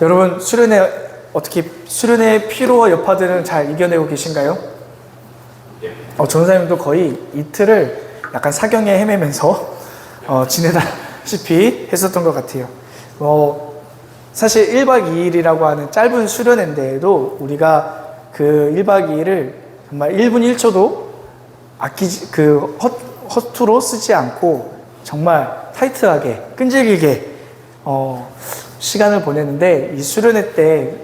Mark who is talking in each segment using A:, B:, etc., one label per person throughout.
A: 여러분 어떻게 수련의 피로와 여파들은 잘 이겨내고 계신가요? 전사님도 거의 이틀을 약간 사경에 헤매면서 지내다시피 했었던 것 같아요. 사실 1박 2일이라고 하는 짧은 수련회인데도 우리가 그 1박 2일을 정말 1분 1초도 허투루 쓰지 않고 정말 타이트하게 끈질기게 시간을 보내는데, 이 수련회 때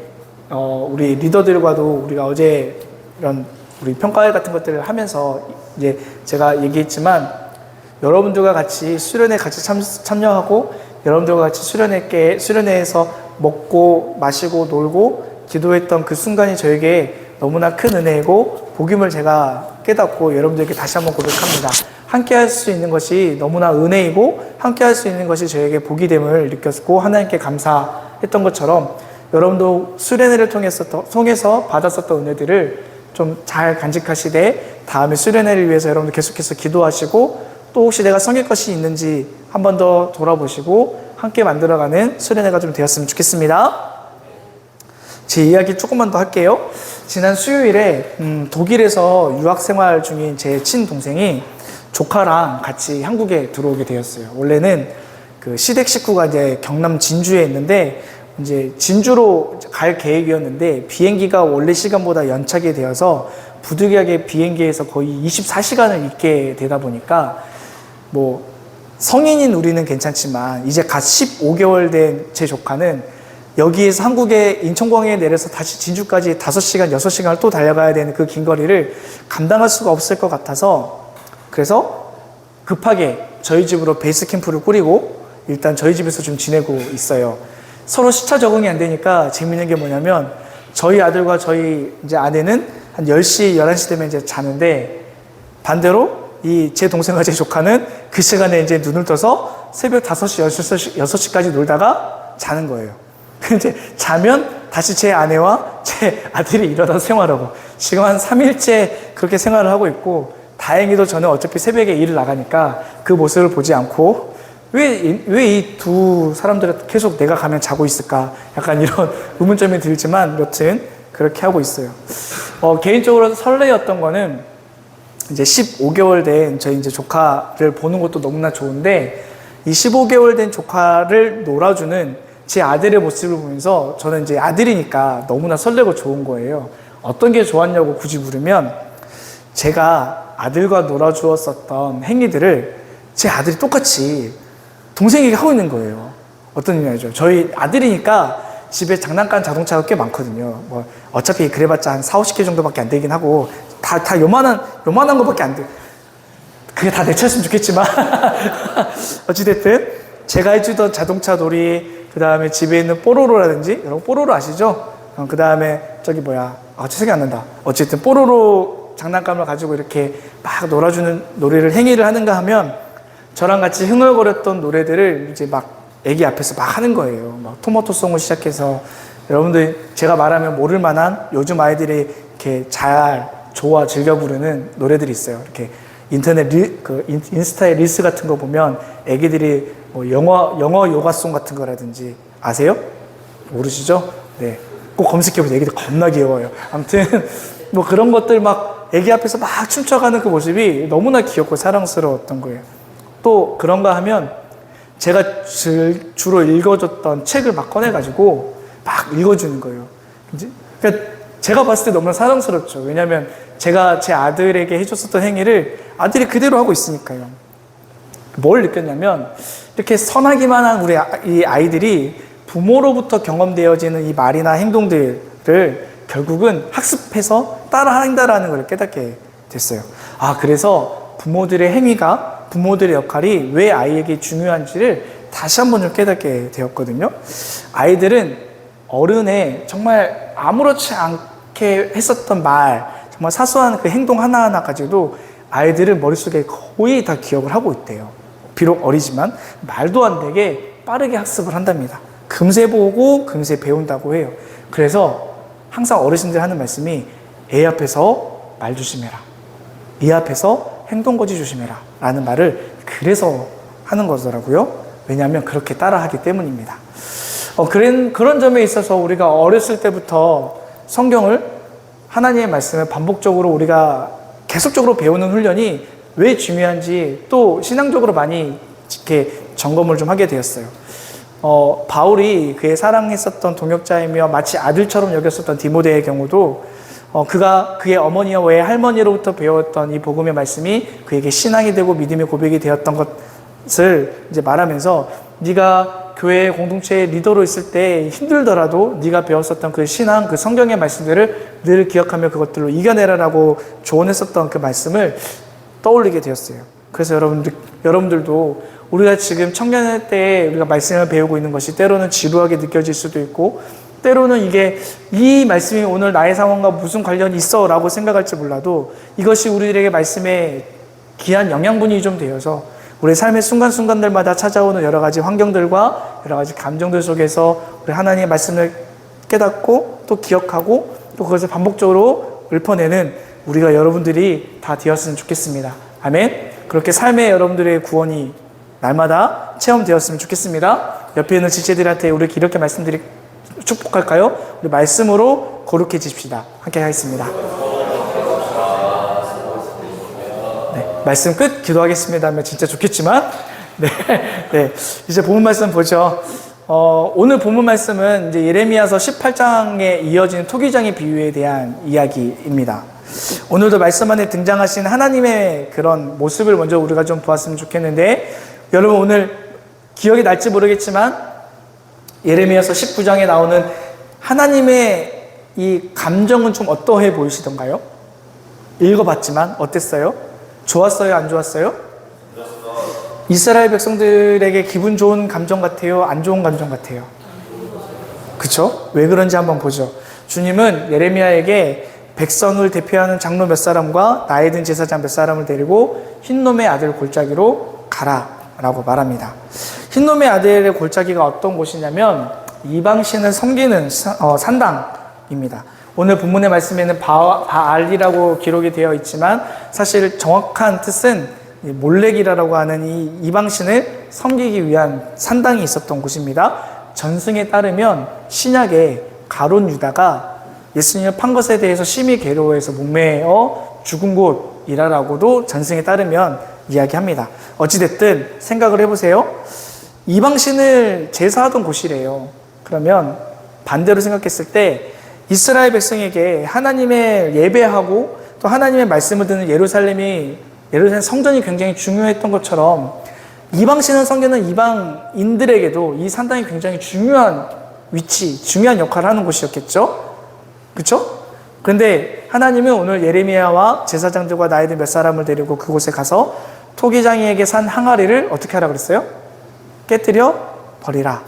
A: 우리 리더들과도 우리가 어제 이런 우리 평가회 같은 것들을 하면서 이제 제가 얘기했지만, 여러분들과 같이 수련회 같이 참여하고 여러분들과 같이 수련회에서 먹고 마시고 놀고 기도했던 그 순간이 저에게 너무나 큰 은혜이고 복임을 제가 깨닫고 여러분들에게 다시 한번 고백합니다. 함께 할 수 있는 것이 너무나 은혜이고 함께 할 수 있는 것이 저에게 복이 됨을 느꼈고 하나님께 감사했던 것처럼, 여러분도 수련회를 통해서 받았었던 은혜들을 좀 잘 간직하시되 다음에 수련회를 위해서 여러분들 계속해서 기도하시고, 또 혹시 내가 섬길 것이 있는지 한 번 더 돌아보시고 함께 만들어가는 수련회가 좀 되었으면 좋겠습니다. 제 이야기 조금만 더 할게요. 지난 수요일에 독일에서 유학생활 중인 제 친동생이 조카랑 같이 한국에 들어오게 되었어요. 원래는 그 시댁 식구가 이제 경남 진주에 있는데, 이제 진주로 갈 계획이었는데 비행기가 원래 시간보다 연착이 되어서 부득이하게 비행기에서 거의 24시간을 있게 되다 보니까, 성인인 우리는 괜찮지만 이제 갓 15개월 된 제 조카는 여기에서 한국의 인천공항에 내려서 다시 진주까지 5시간, 6시간을 또 달려가야 되는 그 긴 거리를 감당할 수가 없을 것 같아서, 그래서 급하게 저희 집으로 베이스 캠프를 꾸리고 일단 저희 집에서 좀 지내고 있어요. 서로 시차 적응이 안 되니까 재밌는 게 뭐냐면, 저희 아들과 저희 이제 아내는 한 10시, 11시 되면 이제 자는데, 반대로 제 동생과 제 조카는 그 시간에 이제 눈을 떠서 새벽 5시, 6시까지 놀다가 자는 거예요. 이제 자면 다시 제 아내와 제 아들이 일어나서 생활하고, 지금 한 3일째 그렇게 생활을 하고 있고, 다행히도 저는 어차피 새벽에 일을 나가니까 그 모습을 보지 않고, 왜 이 두 사람들은 계속 내가 가면 자고 있을까? 약간 이런 의문점이 들지만 여튼 그렇게 하고 있어요. 개인적으로 설레었던 거는 이제 15개월 된 저희 이제 조카를 보는 것도 너무나 좋은데, 이 15개월 된 조카를 놀아주는 제 아들의 모습을 보면서 저는 이제 아들이니까 너무나 설레고 좋은 거예요. 어떤 게 좋았냐고 굳이 물으면, 제가 아들과 놀아주었었던 행위들을 제 아들이 똑같이 동생에게 하고 있는 거예요. 어떤 의미죠? 저희 아들이니까 집에 장난감 자동차가 꽤 많거든요. 어차피 그래봤자 한 4, 50개 정도밖에 안 되긴 하고, 다 요만한 거밖에 안 돼. 그게 다 내 차였으면 좋겠지만. 어찌됐든, 제가 해주던 자동차 놀이, 그 다음에 집에 있는 뽀로로라든지, 여러분 뽀로로 아시죠? 그 다음에 생각이 안 난다. 어쨌든 뽀로로 장난감을 가지고 이렇게 막 놀아주는 놀이를 행위를 하는가 하면, 저랑 같이 흥얼거렸던 노래들을 이제 막 애기 앞에서 막 하는 거예요. 막 토마토송을 시작해서, 여러분들 제가 말하면 모를 만한 요즘 아이들이 이렇게 좋아 즐겨 부르는 노래들이 있어요. 이렇게 인스타에 릴스 같은 거 보면 애기들이 영어 요가송 같은 거라든지 아세요? 모르시죠? 네. 꼭 검색해보세요. 애기들 겁나 귀여워요. 아무튼 그런 것들 막 애기 앞에서 막 춤춰가는 그 모습이 너무나 귀엽고 사랑스러웠던 거예요. 또 그런가 하면 제가 주로 읽어줬던 책을 막 꺼내가지고 막 읽어주는 거예요. 그러니까 제가 봤을 때 너무나 사랑스럽죠. 왜냐하면 제가 제 아들에게 해줬었던 행위를 아들이 그대로 하고 있으니까요. 뭘 느꼈냐면, 이렇게 선하기만 한 우리 이 아이들이 부모로부터 경험되어지는 이 말이나 행동들을 결국은 학습해서 따라한다라는 걸 깨닫게 됐어요. 그래서 부모들의 행위가, 부모들의 역할이 왜 아이에게 중요한지를 다시 한번 좀 깨닫게 되었거든요. 아이들은 어른의 정말 아무렇지 않게 했었던 말, 정말 사소한 그 행동 하나하나 가지고도 아이들은 머릿속에 거의 다 기억을 하고 있대요. 비록 어리지만 말도 안 되게 빠르게 학습을 한답니다. 금세 보고 금세 배운다고 해요. 그래서 항상 어르신들 하는 말씀이, 애 앞에서 말 조심해라, 이 앞에서 행동 거지 조심해라 라는 말을 그래서 하는 거더라고요. 왜냐하면 그렇게 따라하기 때문입니다. 그런 점에 있어서 우리가 어렸을 때부터 성경을, 하나님의 말씀을 반복적으로 우리가 계속적으로 배우는 훈련이 왜 중요한지 또 신앙적으로 많이 이렇게 점검을 좀 하게 되었어요. 바울이 그의 사랑했었던 동역자이며 마치 아들처럼 여겼었던 디모데의 경우도 그가 그의 어머니와 그의 할머니로부터 배웠던 이 복음의 말씀이 그에게 신앙이 되고 믿음의 고백이 되었던 것을 이제 말하면서, 네가 교회 공동체의 리더로 있을 때 힘들더라도 네가 배웠었던 그 신앙, 그 성경의 말씀들을 늘 기억하며 그것들로 이겨내라라고 조언했었던 그 말씀을 떠올리게 되었어요. 그래서 여러분들도 우리가 지금 청년의 때에 우리가 말씀을 배우고 있는 것이 때로는 지루하게 느껴질 수도 있고, 때로는 이게 이 말씀이 오늘 나의 상황과 무슨 관련이 있어 라고 생각할지 몰라도, 이것이 우리들에게 말씀에 귀한 영양분이 좀 되어서 우리 삶의 순간순간들마다 찾아오는 여러 가지 환경들과 여러 가지 감정들 속에서 우리 하나님의 말씀을 깨닫고 또 기억하고 또 그것을 반복적으로 읊어내는 우리가 여러분들이 다 되었으면 좋겠습니다. 아멘. 그렇게 삶의 여러분들의 구원이 날마다 체험되었으면 좋겠습니다. 옆에 있는 지체들한테 우리 이렇게 축복할까요? 우리 말씀으로 거룩해집시다. 함께 하겠습니다. 말씀 끝 기도하겠습니다 하면 진짜 좋겠지만, 네, 이제 본문 말씀 보죠. 오늘 본문 말씀은 이제 예레미야서 18장에 이어지는 토기장의 비유에 대한 이야기입니다. 오늘도 말씀 안에 등장하신 하나님의 그런 모습을 먼저 우리가 좀 보았으면 좋겠는데, 여러분 오늘 기억이 날지 모르겠지만 예레미야서 19장에 나오는 하나님의 이 감정은 좀 어떠해 보이시던가요? 읽어봤지만 어땠어요? 좋았어요? 안 좋았어요? 이스라엘 백성들에게 기분 좋은 감정 같아요? 안 좋은 감정 같아요? 그쵸? 왜 그런지 한번 보죠. 주님은 예레미야에게 백성을 대표하는 장로 몇 사람과 나이 든 제사장 몇 사람을 데리고 흰놈의 아들 골짜기로 가라 라고 말합니다. 흰놈의 아들의 골짜기가 어떤 곳이냐면 이방신을 섬기는 산당입니다. 오늘 본문의 말씀에는 바알이라고 기록이 되어 있지만 사실 정확한 뜻은 몰렉이라고 하는 이 이방신을 섬기기 위한 산당이 있었던 곳입니다. 전승에 따르면 신약에 가룟 유다가 예수님을 판 것에 대해서 심히 괴로워해서 목매어 죽은 곳이라고도 전승에 따르면 이야기합니다. 어찌됐든 생각을 해보세요. 이방신을 제사하던 곳이래요. 그러면 반대로 생각했을 때 이스라엘 백성에게 하나님의 예배하고 또 하나님의 말씀을 듣는 예루살렘 성전이 굉장히 중요했던 것처럼 이방신을 섬기는 이방인들에게도 이 산당이 굉장히 중요한 위치, 중요한 역할을 하는 곳이었겠죠? 그렇죠? 그런데 하나님은 오늘 예레미야와 제사장들과 나이든 몇 사람을 데리고 그곳에 가서 토기장이에게 산 항아리를 어떻게 하라 그랬어요? 깨뜨려 버리라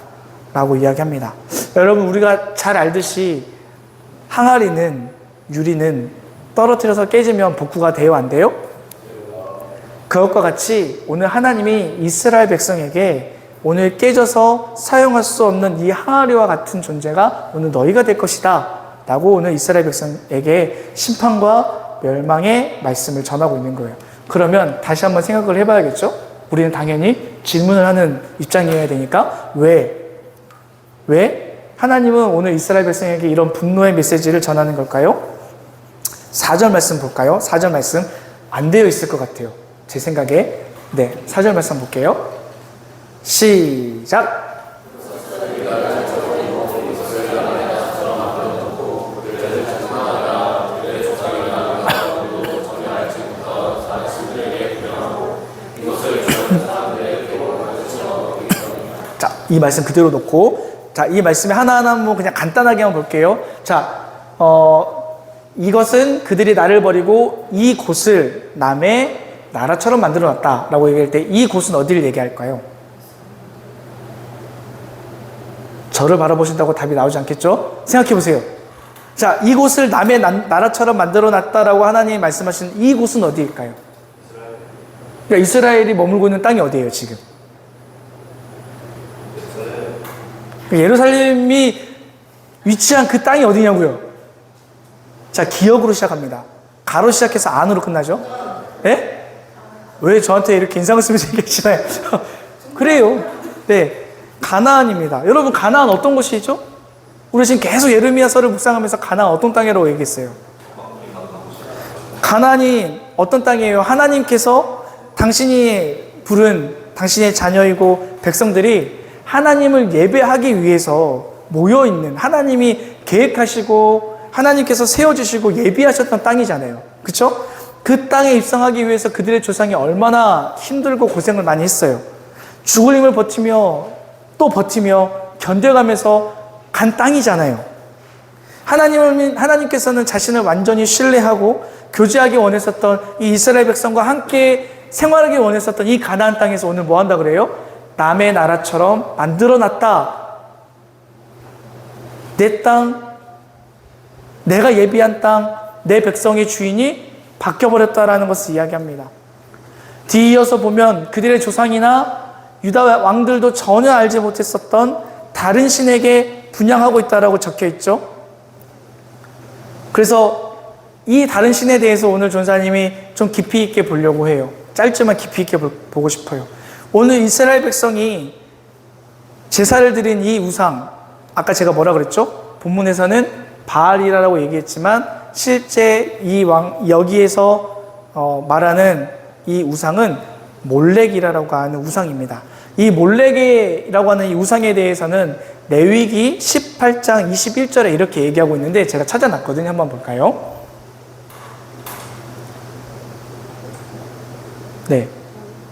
A: 라고 이야기합니다. 여러분 우리가 잘 알듯이 항아리는, 유리는 떨어뜨려서 깨지면 복구가 돼요, 안 돼요? 그것과 같이 오늘 하나님이 이스라엘 백성에게 오늘 깨져서 사용할 수 없는 이 항아리와 같은 존재가 오늘 너희가 될 것이다 라고 오늘 이스라엘 백성에게 심판과 멸망의 말씀을 전하고 있는 거예요. 그러면 다시 한번 생각을 해봐야겠죠? 우리는 당연히 질문을 하는 입장이어야 되니까 왜 하나님은 오늘 이스라엘 백성에게 이런 분노의 메시지를 전하는 걸까요? 4절 말씀 볼까요? 4절 말씀 안 되어 있을 것 같아요. 제 생각에. 네, 4절 말씀 볼게요. 시작! 자, 이 말씀 그대로 놓고 자, 이 말씀에 하나하나 그냥 간단하게 한번 볼게요. 자, 이것은 그들이 나를 버리고 이 곳을 남의 나라처럼 만들어 놨다라고 얘기할 때 이 곳은 어디를 얘기할까요? 저를 바라보신다고 답이 나오지 않겠죠? 생각해 보세요. 자, 이곳을 남의 나라처럼 만들어 놨다라고 하나님이 말씀하신 이 곳은 어디일까요? 그러니까 이스라엘이 머물고 있는 땅이 어디예요, 지금? 예루살렘이 위치한 그 땅이 어디냐고요? 자, 기역으로 시작합니다. 가로 시작해서 안으로 끝나죠? 네? 왜 저한테 이렇게 인상을 쓰면서 얘기하시나요? 그래요. 네. 가나안입니다. 여러분, 가나안 어떤 곳이죠? 우리 지금 계속 예레미야서를 묵상하면서 가나안 어떤 땅이라고 얘기했어요? 가나안이 어떤 땅이에요? 하나님께서 당신이 부른 당신의 자녀이고 백성들이 하나님을 예배하기 위해서 모여있는, 하나님이 계획하시고 하나님께서 세워주시고 예비하셨던 땅이잖아요. 그쵸? 그 땅에 입성하기 위해서 그들의 조상이 얼마나 힘들고 고생을 많이 했어요. 죽을 힘을 버티며 또 버티며 견뎌가면서 간 땅이잖아요. 하나님께서는 자신을 완전히 신뢰하고 교제하기 원했었던 이 이스라엘 백성과 함께 생활하기 원했었던 이 가나안 땅에서 오늘 뭐 한다 그래요? 남의 나라처럼 만들어놨다. 내 땅, 내가 예비한 땅, 내 백성의 주인이 바뀌어버렸다라는 것을 이야기합니다. 뒤이어서 보면 그들의 조상이나 유다 왕들도 전혀 알지 못했었던 다른 신에게 분향하고 있다라고 적혀 있죠. 그래서 이 다른 신에 대해서 오늘 전사님이 좀 깊이 있게 보려고 해요. 짧지만 깊이 있게 보고 싶어요. 오늘 이스라엘 백성이 제사를 드린 이 우상, 아까 제가 뭐라 그랬죠? 본문에서는 바알이라고 얘기했지만 실제 여기에서 말하는 이 우상은 몰렉이라고 하는 우상입니다. 이 몰렉이라고 하는 이 우상에 대해서는 레위기 18장 21절에 이렇게 얘기하고 있는데 제가 찾아놨거든요. 한번 볼까요?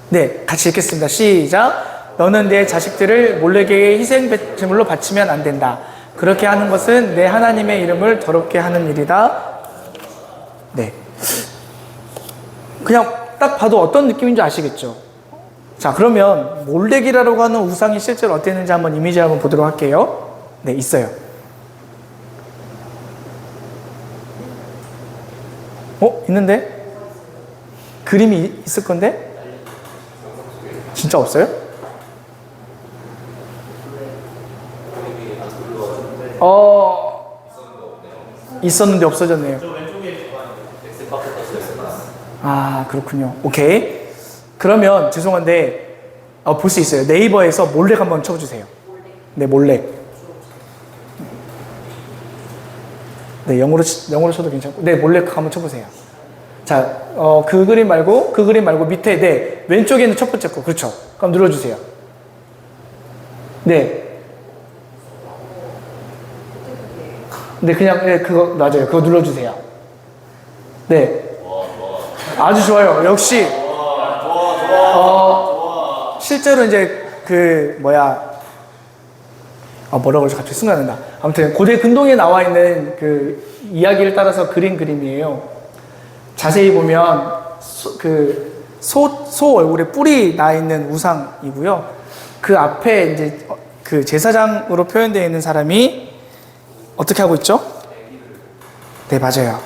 A: 네, 같이 읽겠습니다. 시작. 너는 내 자식들을 몰렉에게 희생 제물로 바치면 안 된다. 그렇게 하는 것은 내 하나님의 이름을 더럽게 하는 일이다. 네. 그냥 딱 봐도 어떤 느낌인지 아시겠죠? 자, 그러면 몰렉이라고 하는 우상이 실제로 어땠는지 한번 이미지 한번 보도록 할게요. 네, 있어요. 있는데? 그림이 있을 건데? 진짜 없어요? 있었는데 없어졌네요. 아, 그렇군요. 오케이. 그러면 죄송한데 볼 수 있어요. 네이버에서 몰렉 한번 쳐주세요. 네, 몰렉. 네, 영어로 쳐도 괜찮고. 네, 몰렉 한번 쳐보세요. 자, 그 그림 말고 밑에, 네, 왼쪽에 있는 첫 번째 거. 그렇죠. 그럼 눌러주세요. 네. 네, 그냥, 네, 그거, 맞아요. 그거 눌러주세요. 네. 아주 좋아요. 역시. 실제로 이제, 뭐라고 그러지? 갑자기 순간난다. 아무튼, 고대 근동에 나와 있는 그 이야기를 따라서 그린 그림이에요. 자세히 보면, 소 얼굴에 뿔이 나 있는 우상이고요. 그 앞에 이제 그 제사장으로 표현되어 있는 사람이 어떻게 하고 있죠? 네, 맞아요.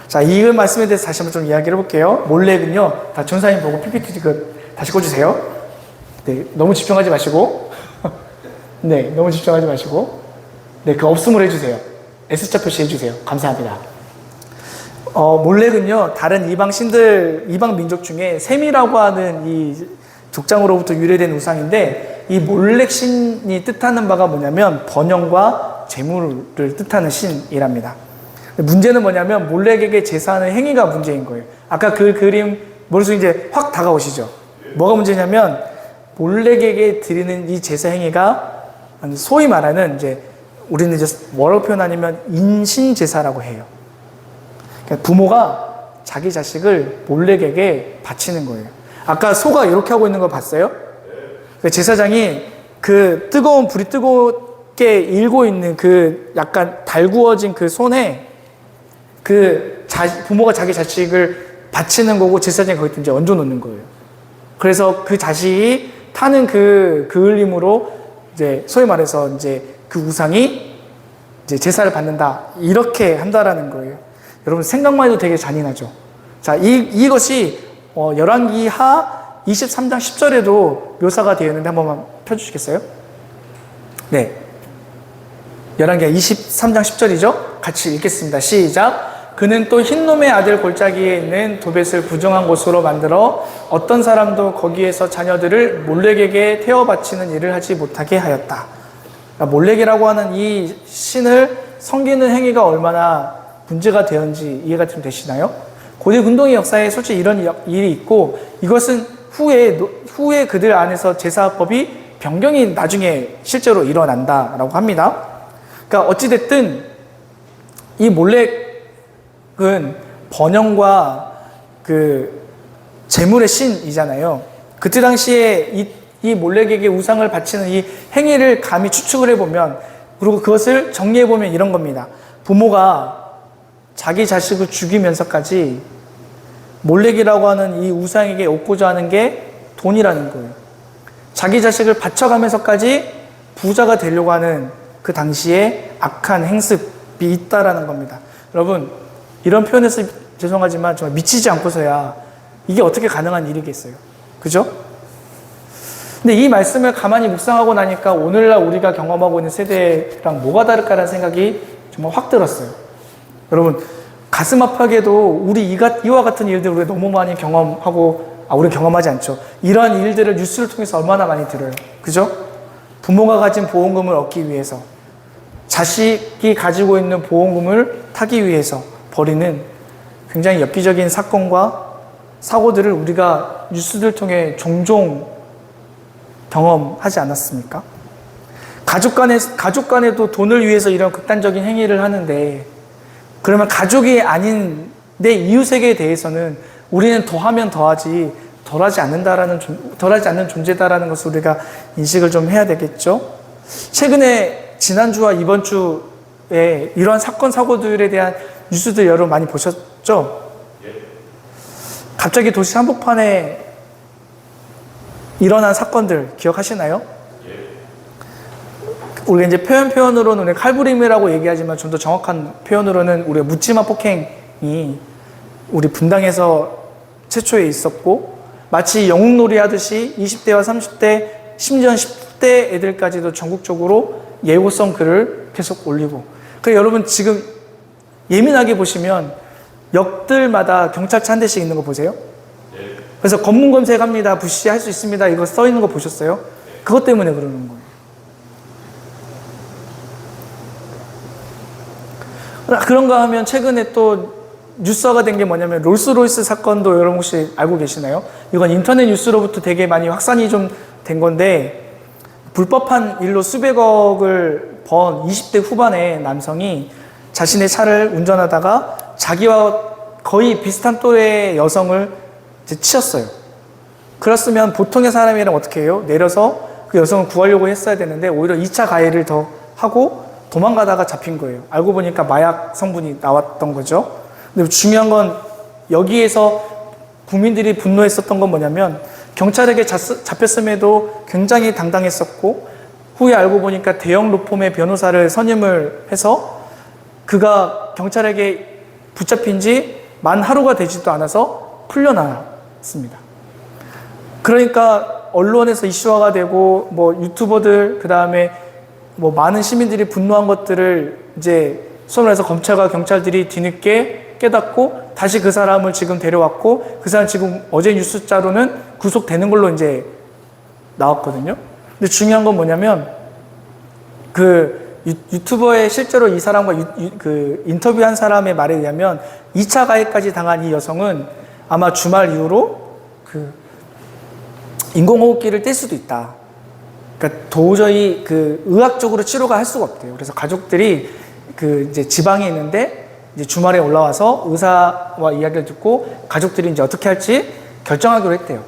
A: 자, 이 말씀에 대해서 다시 한번 좀 이야기를 해볼게요. 몰렉은요, 다 전사님 보고 PPT 다시 꽂으세요. 네, 너무 집중하지 마시고. 네, 너무 집중하지 마시고. 네, 그 없음을 해주세요. S자 표시 해주세요. 감사합니다. 몰렉은요, 다른 이방 민족 중에 셈이라고 하는 이 족장으로부터 유래된 우상인데, 이 몰렉 신이 뜻하는 바가 뭐냐면, 번영과 재물을 뜻하는 신이랍니다. 문제는 뭐냐면, 몰렉에게 제사하는 행위가 문제인 거예요. 아까 그 그림, 머릿속에 이제 확 다가오시죠? 뭐가 문제냐면, 몰렉에게 드리는 이 제사 행위가, 소위 말하는 이제, 우리는 이제 뭐라고 표현하냐면, 인신제사라고 해요. 그러니까 부모가 자기 자식을 몰렉에게 바치는 거예요. 아까 소가 이렇게 하고 있는 거 봤어요? 제사장이 그 불이 뜨겁게 일고 있는 그 약간 달구어진 그 손에 부모가 자기 자식을 바치는 거고 제사장이 거기다 이제 얹어 놓는 거예요. 그래서 그 자식이 타는 그 흘림으로 이제 소위 말해서 이제 그 우상이 이제 제사를 받는다. 이렇게 한다라는 거예요. 여러분 생각만 해도 되게 잔인하죠. 자, 이것이 열왕기하 23장 10절에도 묘사가 되어 있는데 한 번만 펴주시겠어요? 네. 열왕기하 23장 10절이죠? 같이 읽겠습니다. 시작. 그는 또 흰놈의 아들 골짜기에 있는 도벳을 부정한 곳으로 만들어 어떤 사람도 거기에서 자녀들을 몰렉에게 태워 바치는 일을 하지 못하게 하였다. 그러니까 몰렉이라고 하는 이 신을 섬기는 행위가 얼마나 문제가 되었는지 이해가 좀 되시나요? 고대 운동의 역사에 솔직히 이런 일이 있고, 이것은 후에 그들 안에서 제사법이 변경이 나중에 실제로 일어난다라고 합니다. 그러니까 어찌됐든 이 몰렉은 번영과 그 재물의 신이잖아요. 그때 당시에 이 몰렉에게 우상을 바치는 이 행위를 감히 추측을 해보면, 그리고 그것을 정리해보면 이런 겁니다. 부모가 자기 자식을 죽이면서까지 몰렉이라고 하는 이 우상에게 얻고자 하는 게 돈이라는 거예요. 자기 자식을 바쳐가면서까지 부자가 되려고 하는 그 당시에 악한 행습이 있다라는 겁니다. 여러분, 이런 표현에서 죄송하지만 정말 미치지 않고서야 이게 어떻게 가능한 일이겠어요. 그죠? 근데 이 말씀을 가만히 묵상하고 나니까 오늘날 우리가 경험하고 있는 세대랑 뭐가 다를까라는 생각이 정말 확 들었어요. 여러분, 가슴 아프게도 이와 같은 일들 우리가 너무 많이 경험하고, 우리는 경험하지 않죠. 이러한 일들을 뉴스를 통해서 얼마나 많이 들어요. 그죠? 부모가 가진 보험금을 얻기 위해서, 자식이 가지고 있는 보험금을 타기 위해서 벌이는 굉장히 엽기적인 사건과 사고들을 우리가 뉴스들 통해 종종 경험하지 않았습니까? 가족 간에도 돈을 위해서 이런 극단적인 행위를 하는데, 그러면 가족이 아닌 내 이웃에게 대해서는 우리는 더하면 더하지 덜하지 않는 존재다라는 것을 우리가 인식을 좀 해야 되겠죠. 최근에 지난주와 이번 주에 이러한 사건 사고들에 대한 뉴스들 여러분 많이 보셨죠? 갑자기 도시 한복판에 일어난 사건들 기억하시나요? 우리가 이제 표현으로는 우리 칼부림이라고 얘기하지만 좀 더 정확한 표현으로는 우리가 묻지마 폭행이 우리 분당에서 최초에 있었고, 마치 영웅놀이 하듯이 20대와 30대, 심지어 10대 애들까지도 전국적으로 예고성 글을 계속 올리고, 그래서 여러분 지금 예민하게 보시면 역들마다 경찰차 한 대씩 있는 거 보세요? 그래서 검문 검색합니다, 부시할 수 있습니다, 이거 써 있는 거 보셨어요? 그것 때문에 그러는 거예요. 그런가 하면 최근에 또 뉴스화가 된 게 뭐냐면 롤스로이스 사건도 여러분 혹시 알고 계시나요? 이건 인터넷 뉴스로부터 되게 많이 확산이 좀 된 건데, 불법한 일로 수백억을 번 20대 후반의 남성이 자신의 차를 운전하다가 자기와 거의 비슷한 또래의 여성을 이제 치셨어요. 그렇으면 보통의 사람이라면 어떻게 해요? 내려서 그 여성을 구하려고 했어야 되는데 오히려 2차 가해를 더 하고 도망가다가 잡힌 거예요. 알고 보니까 마약 성분이 나왔던 거죠. 근데 중요한 건 여기에서 국민들이 분노했었던 건 뭐냐면, 경찰에게 잡혔음에도 굉장히 당당했었고, 후에 알고 보니까 대형 로펌의 변호사를 선임을 해서 그가 경찰에게 붙잡힌 지 만 하루가 되지도 않아서 풀려났습니다. 그러니까 언론에서 이슈화가 되고, 뭐 유튜버들, 그 다음에 뭐 많은 시민들이 분노한 것들을 이제 손을 해서 검찰과 경찰들이 뒤늦게 깨닫고 다시 그 사람을 지금 데려왔고, 그 사람 지금 어제 뉴스자로는 구속되는 걸로 이제 나왔거든요. 근데 중요한 건 뭐냐면, 그 유튜버의 실제로 이 사람과 그 인터뷰한 사람의 말에 의하면 2차 가해까지 당한 이 여성은 아마 주말 이후로 그 인공호흡기를 뗄 수도 있다. 그러니까 도저히 그 의학적으로 치료가 할 수가 없대요. 그래서 가족들이 그 이제 지방에 있는데 이제 주말에 올라와서 의사와 이야기를 듣고 가족들이 이제 어떻게 할지 결정하기로 했대요.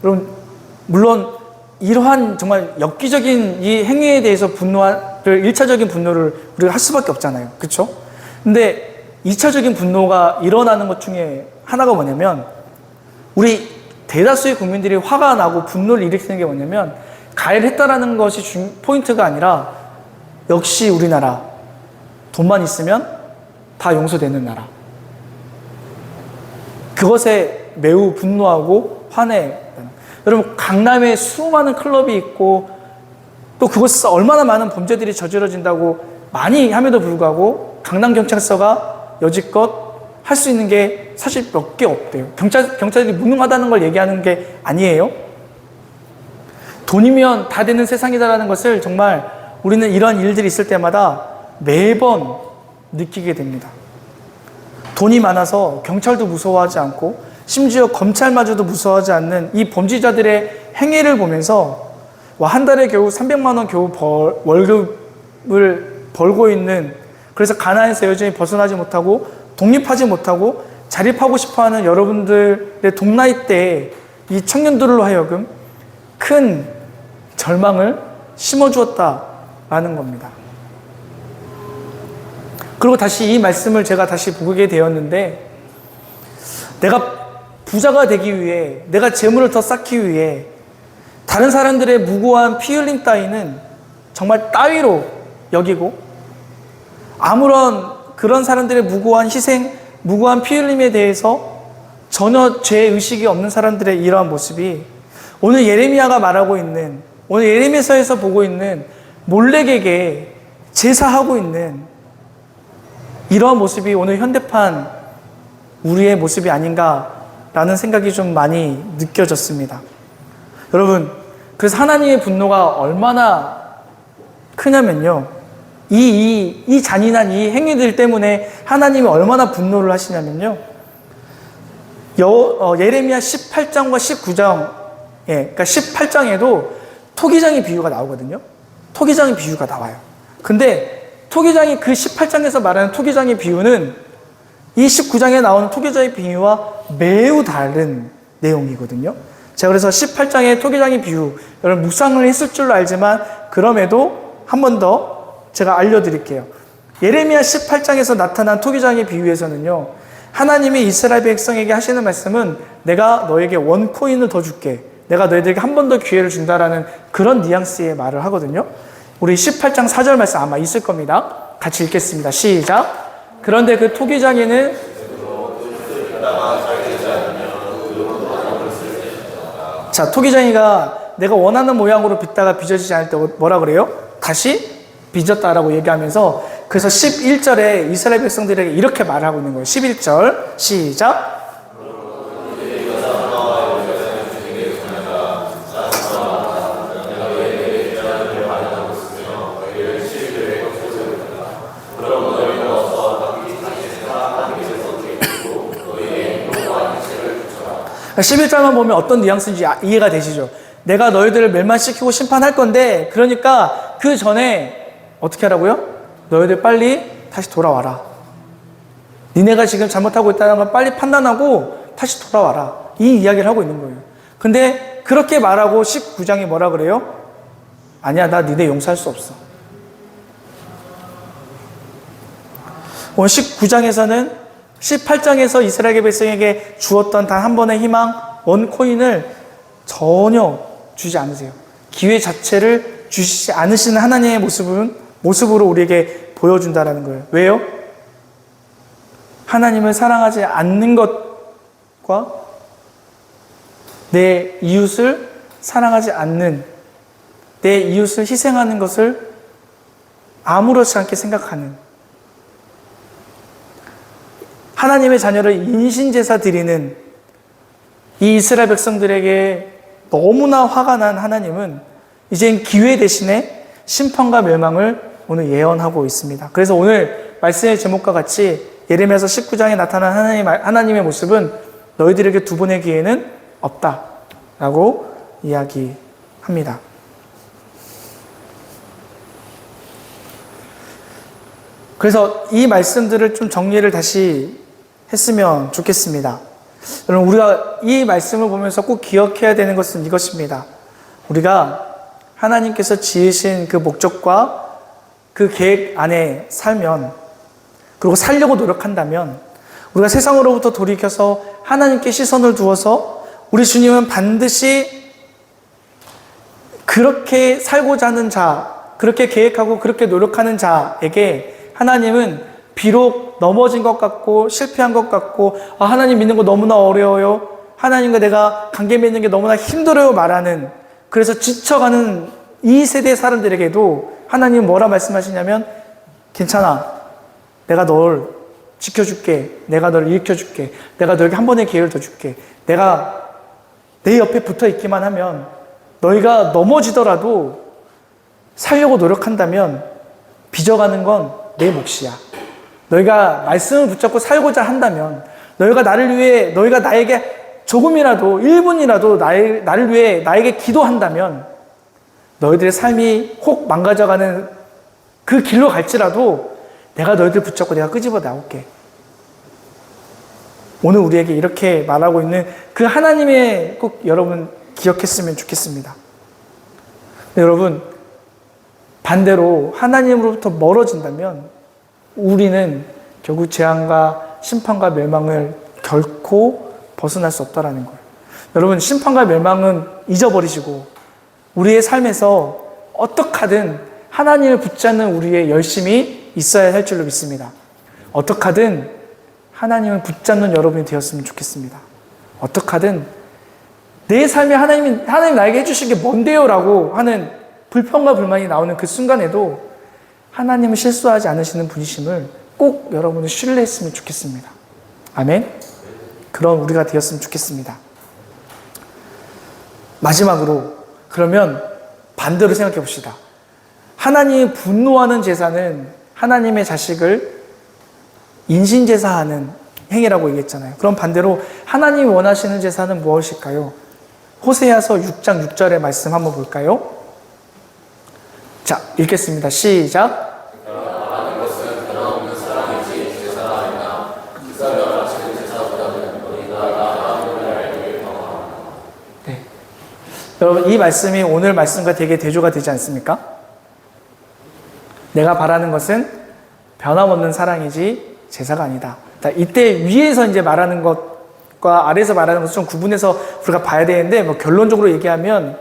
A: 여러분, 물론 이러한 정말 엽기적인 이 행위에 대해서 1차적인 분노를 우리가 할 수밖에 없잖아요. 그렇죠? 근데 2차적인 분노가 일어나는 것 중에 하나가 뭐냐면, 우리 대다수의 국민들이 화가 나고 분노를 일으키는 게 뭐냐면, 가해를 했다라는 것이 포인트가 아니라, 역시 우리나라 돈만 있으면 다 용서되는 나라. 그것에 매우 분노하고 화내. 여러분, 강남에 수많은 클럽이 있고 또 그곳에서 얼마나 많은 범죄들이 저질러진다고 많이 함에도 불구하고 강남경찰서가 여지껏 할 수 있는 게 사실 몇 개 없대요. 경찰들이 무능하다는 걸 얘기하는 게 아니에요. 돈이면 다 되는 세상이다라는 것을 정말 우리는 이런 일들이 있을 때마다 매번 느끼게 됩니다. 돈이 많아서 경찰도 무서워하지 않고 심지어 검찰마저도 무서워하지 않는 이 범죄자들의 행위를 보면서 와, 한 달에 겨우 300만 원 겨우 월급을 벌고 있는, 그래서 가난에서 여전히 벗어나지 못하고 독립하지 못하고 자립하고 싶어하는 여러분들의 동나이 때에 이 청년들로 하여금 큰 절망을 심어주었다라는 겁니다. 그리고 다시 이 말씀을 제가 다시 보게 되었는데, 내가 부자가 되기 위해, 내가 재물을 더 쌓기 위해 다른 사람들의 무고한 피 흘림 따위는 정말 따위로 여기고, 아무런 그런 사람들의 무고한 희생, 무고한 피 흘림에 대해서 전혀 죄의식이 없는 사람들의 이러한 모습이 오늘 예레미야가 말하고 있는, 오늘 예레미야서에서 보고 있는 몰렉에게 제사하고 있는 이러한 모습이 오늘 현대판 우리의 모습이 아닌가라는 생각이 좀 많이 느껴졌습니다. 여러분, 그래서 하나님의 분노가 얼마나 크냐면요, 이 잔인한 이 행위들 때문에 하나님이 얼마나 분노를 하시냐면요, 예레미야 18장과 19장, 그러니까 18장에도 토기장의 비유가 나오거든요. 토기장의 비유가 나와요. 근데 토기장이 그 18장에서 말하는 토기장의 비유는 이 19장에 나오는 토기장의 비유와 매우 다른 내용이거든요. 제가 그래서 18장의 토기장의 비유, 여러분 묵상을 했을 줄로 알지만 그럼에도 한 번 더 제가 알려드릴게요. 예레미야 18장에서 나타난 토기장의 비유에서는요, 하나님이 이스라엘 백성에게 하시는 말씀은 내가 너에게 원코인을 더 줄게, 내가 너희들에게 한 번 더 기회를 준다라는 그런 뉘앙스의 말을 하거든요. 우리 18장 4절 말씀 아마 있을 겁니다. 같이 읽겠습니다. 시작. 그런데 그 토기장에는 자, 토기장이가 내가 원하는 모양으로 빚다가 빚어지지 않을 때 뭐라 그래요? 다시 빚었다라고 얘기하면서, 그래서 11절에 이스라엘 백성들에게 이렇게 말하고 있는 거예요. 11절 시작. 그러니까 11절만 보면 어떤 뉘앙스인지 이해가 되시죠? 내가 너희들을 멸망시키고 심판할 건데, 그러니까 그 전에 어떻게 하라고요? 너희들 빨리 다시 돌아와라. 니네가 지금 잘못하고 있다는 걸 빨리 판단하고 다시 돌아와라. 이 이야기를 하고 있는 거예요. 근데 그렇게 말하고 19장이 뭐라 그래요? 아니야, 나 니네 용서할 수 없어. 오늘 19장에서는 18장에서 이스라엘 백성에게 주었던 단 한 번의 희망, 원코인을 전혀 주지 않으세요. 기회 자체를 주시지 않으시는 하나님의 모습으로 우리에게 보여준다는 거예요. 왜요? 하나님을 사랑하지 않는 것과 내 이웃을 사랑하지 않는, 내 이웃을 희생하는 것을 아무렇지 않게 생각하는, 하나님의 자녀를 인신제사 드리는 이 이스라엘 백성들에게 너무나 화가 난 하나님은 이젠 기회 대신에 심판과 멸망을 오늘 예언하고 있습니다. 그래서 오늘 말씀의 제목과 같이 예레미야서 19장에 나타난 하나님의 모습은 너희들에게 두 번의 기회는 없다라고 이야기합니다. 그래서 이 말씀들을 좀 정리를 다시 했으면 좋겠습니다. 여러분, 우리가 이 말씀을 보면서 꼭 기억해야 되는 것은 이것입니다. 우리가 하나님께서 지으신 그 목적과 그 계획 안에 살면, 그리고 살려고 노력한다면, 우리가 세상으로부터 돌이켜서 하나님께 시선을 두어서 우리 주님은 반드시 그렇게 살고자 하는 자, 그렇게 계획하고 그렇게 노력하는 자에게 하나님은 비록 넘어진 것 같고 실패한 것 같고 하나님 믿는 거 너무나 어려워요, 하나님과 내가 관계 맺는 게 너무나 힘들어요 말하는, 그래서 지쳐가는 이 세대 사람들에게도 하나님은 뭐라 말씀하시냐면, 괜찮아, 내가 널 지켜줄게. 내가 너를 일으켜줄게. 내가 너에게 한 번의 기회를 더 줄게. 내가 내 옆에 붙어 있기만 하면 너희가 넘어지더라도 살려고 노력한다면 빚어가는 건 내 몫이야. 너희가 말씀을 붙잡고 살고자 한다면 너희가 나를 위해 너희가 나에게 조금이라도 1분이라도 나를 위해 나에게 기도한다면 너희들의 삶이 혹 망가져가는 그 길로 갈지라도 내가 너희들 붙잡고 내가 끄집어 나올게. 오늘 우리에게 이렇게 말하고 있는 그 하나님의 꼭 여러분 기억했으면 좋겠습니다. 여러분 반대로 하나님으로부터 멀어진다면 우리는 결국 재앙과 심판과 멸망을 결코 벗어날 수 없다라는 거예요. 여러분 심판과 멸망은 잊어버리시고 우리의 삶에서 어떻게 하든 하나님을 붙잡는 우리의 열심이 있어야 할 줄로 믿습니다. 어떻게 하든 하나님을 붙잡는 여러분이 되었으면 좋겠습니다. 어떻게 하든 내 삶에 하나님 나에게 해주신 게 뭔데요? 라고 하는 불평과 불만이 나오는 그 순간에도 하나님은 실수하지 않으시는 분이심을 꼭 여러분은 신뢰했으면 좋겠습니다. 아멘? 그런 우리가 되었으면 좋겠습니다. 마지막으로 그러면 반대로 생각해 봅시다. 하나님이 분노하는 제사는 하나님의 자식을 인신제사하는 행위라고 얘기했잖아요. 그럼 반대로 하나님이 원하시는 제사는 무엇일까요? 호세아서 6장 6절의 말씀 한번 볼까요? 자, 읽겠습니다. 시작. 네. 여러분, 이 말씀이 오늘 말씀과 되게 대조가 되지 않습니까? 내가 바라는 것은 변함없는 사랑이지 제사가 아니다. 이때 위에서 이제 말하는 것과 아래에서 말하는 것을 좀 구분해서 우리가 봐야 되는데, 결론적으로 얘기하면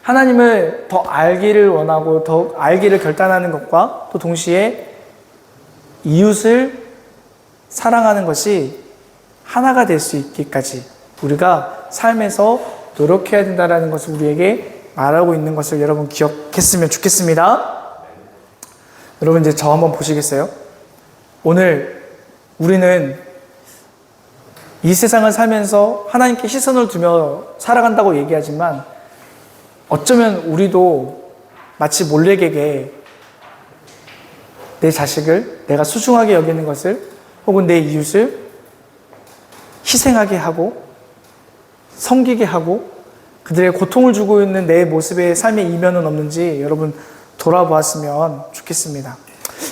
A: 하나님을 더 알기를 원하고 더 알기를 결단하는 것과 또 동시에 이웃을 사랑하는 것이 하나가 될 수 있기까지 우리가 삶에서 노력해야 된다는 것을 우리에게 말하고 있는 것을 여러분 기억했으면 좋겠습니다. 여러분 이제 저 한번 보시겠어요? 오늘 우리는 이 세상을 살면서 하나님께 시선을 두며 살아간다고 얘기하지만 어쩌면 우리도 마치 몰래에게 내 자식을 내가 소중하게 여기는 것을 혹은 내 이웃을 희생하게 하고 섬기게 하고 그들의 고통을 주고 있는 내 모습의 삶의 이면은 없는지 여러분 돌아보았으면 좋겠습니다.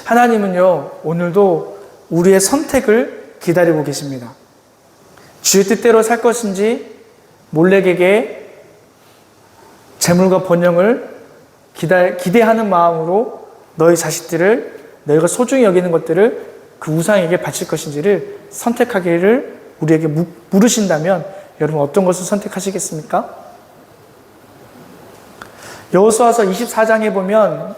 A: 하나님은요 오늘도 우리의 선택을 기다리고 계십니다. 주의 뜻대로 살 것인지 몰래에게 재물과 번영을 기대하는 마음으로 너희 자식들을 너희가 소중히 여기는 것들을 그 우상에게 바칠 것인지를 선택하기를 우리에게 물으신다면 여러분 어떤 것을 선택하시겠습니까? 여호수아서 24장에 보면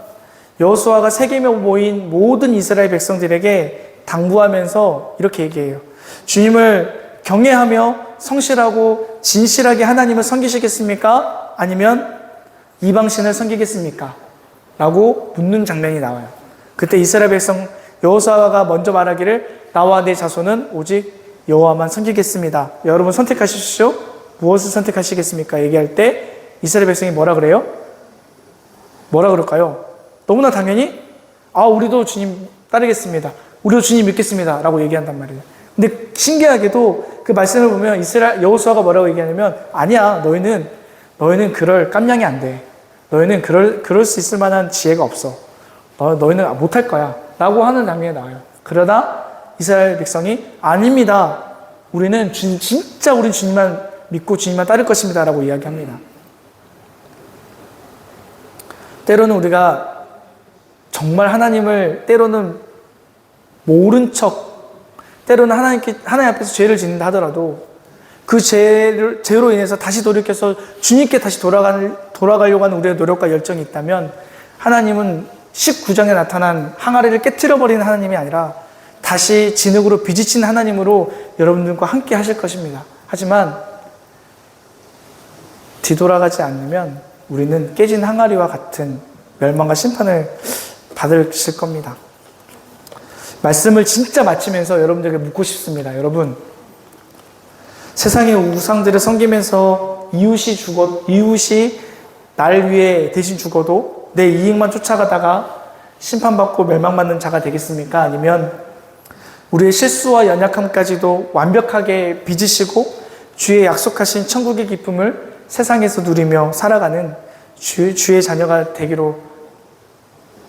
A: 여호수아가 세겜에 모인 모든 이스라엘 백성들에게 당부하면서 이렇게 얘기해요. 주님을 경외하며 성실하고 진실하게 하나님을 섬기시겠습니까? 아니면 이방신을 섬기겠습니까? 라고 묻는 장면이 나와요. 그때 이스라엘 백성 여호수아가 먼저 말하기를 나와 내 자손은 오직 여호와만 섬기겠습니다. 여러분 선택하십시오. 무엇을 선택하시겠습니까? 얘기할 때 이스라엘 백성이 뭐라 그래요? 뭐라 그럴까요? 너무나 당연히 우리도 주님 따르겠습니다. 우리도 주님 믿겠습니다. 라고 얘기한단 말이에요. 근데 신기하게도 그 말씀을 보면 여호수아가 뭐라고 얘기하냐면 아니야 너희는 그럴 깜냥이 안 돼. 너희는 그럴 수 있을 만한 지혜가 없어. 너희는 못할 거야. 라고 하는 장면이 나와요. 그러다 이스라엘 백성이 아닙니다. 우리는 진짜 우리 주님만 믿고 주님만 따를 것입니다. 라고 이야기합니다. 때로는 우리가 정말 하나님을 때로는 모른 척 때로는 하나님 앞에서 죄를 짓는다 하더라도 그 죄로 인해서 다시 돌이켜서 주님께 다시 돌아가려고 하는 우리의 노력과 열정이 있다면 하나님은 19장에 나타난 항아리를 깨트려버리는 하나님이 아니라 다시 진흙으로 비지친 하나님으로 여러분들과 함께 하실 것입니다. 하지만 뒤돌아가지 않으면 우리는 깨진 항아리와 같은 멸망과 심판을 받으실 겁니다. 말씀을 진짜 마치면서 여러분들에게 묻고 싶습니다. 여러분, 세상의 우상들을 섬기면서 이웃이 날 위해 대신 죽어도 내 이익만 쫓아가다가 심판받고 멸망받는 자가 되겠습니까? 아니면 우리의 실수와 연약함까지도 완벽하게 빚으시고 주의 약속하신 천국의 기쁨을 세상에서 누리며 살아가는 주의 자녀가 되기로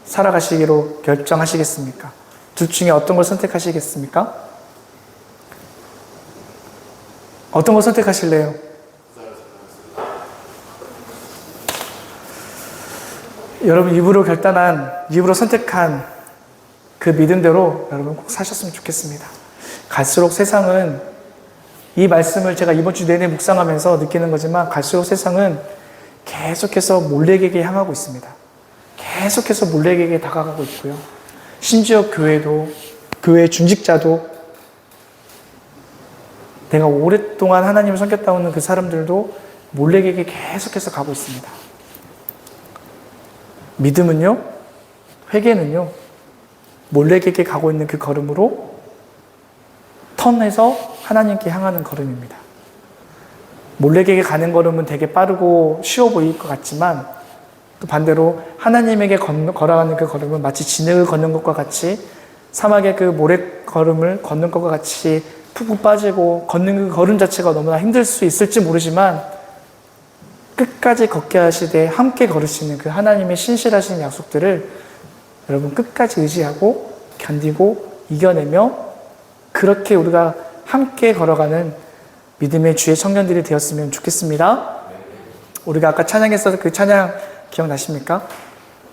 A: 살아가시기로 결정하시겠습니까? 둘 중에 어떤 걸 선택하시겠습니까? 어떤 걸 선택하실래요? 여러분 입으로 선택한 그 믿음대로 여러분 꼭 사셨으면 좋겠습니다. 갈수록 세상은, 이 말씀을 제가 이번 주 내내 묵상하면서 느끼는 거지만, 갈수록 세상은 계속해서 몰래에게 향하고 있습니다. 계속해서 몰래에게 다가가고 있고요. 심지어 교회 중직자도, 내가 오랫동안 하나님을 섬겼다 오는 그 사람들도 몰래에게 계속해서 가고 있습니다. 믿음은요, 회개는요, 몰래에게 가고 있는 그 걸음으로 턴해서 하나님께 향하는 걸음입니다. 몰래에게 가는 걸음은 되게 빠르고 쉬워 보일 것 같지만, 또 반대로 하나님에게 걸어가는 그 걸음은 마치 진흙을 걷는 것과 같이, 사막의 그 모래 걸음을 걷는 것과 같이 푹푹 빠지고, 걷는 그 걸음 자체가 너무나 힘들 수 있을지 모르지만 끝까지 걷게 하시되 함께 걸으시는 그 하나님의 신실하신 약속들을 여러분 끝까지 의지하고 견디고 이겨내며, 그렇게 우리가 함께 걸어가는 믿음의 주의 청년들이 되었으면 좋겠습니다. 우리가 아까 찬양했던 그 찬양 기억나십니까?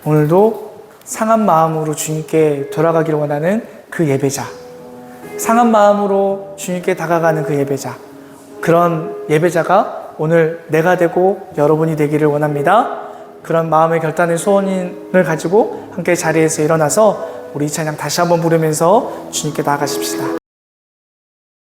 A: 오늘도 상한 마음으로 주님께 돌아가기를 원하는 그 예배자, 상한 마음으로 주님께 다가가는 그 예배자, 그런 예배자가 오늘 내가 되고 여러분이 되기를 원합니다. 그런 마음의 결단의 소원을 가지고 함께 자리에서 일어나서 우리 이 찬양 다시 한번 부르면서 주님께 나아가십시다.